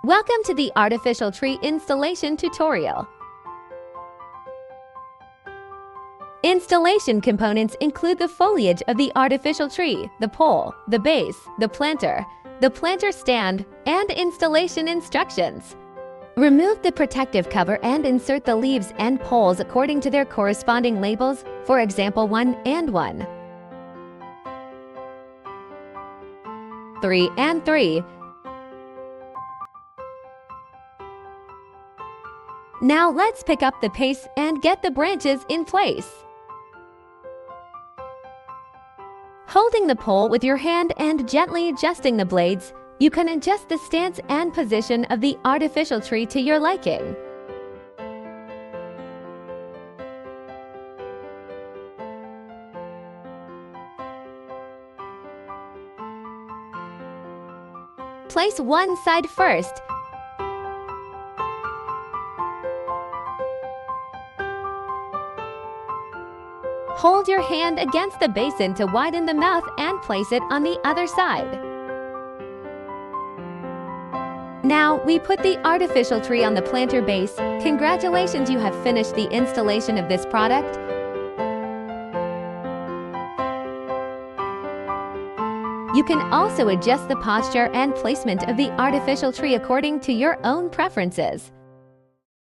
Welcome to the artificial tree installation tutorial. Installation components include the foliage of the artificial tree, the pole, the base, the planter stand, and installation instructions. Remove the protective cover and insert the leaves and poles according to their corresponding labels, for example 1 and 1, 3 and 3. Now let's pick up the pace and get the branches in place. Holding the pole with your hand and gently adjusting the blades, you can adjust the stance and position of the artificial tree to your liking. Place one side first. Hold your hand against the basin to widen the mouth and place it on the other side. Now we put the artificial tree on the planter base. Congratulations, you have finished the installation of this product. You can also adjust the posture and placement of the artificial tree according to your own preferences.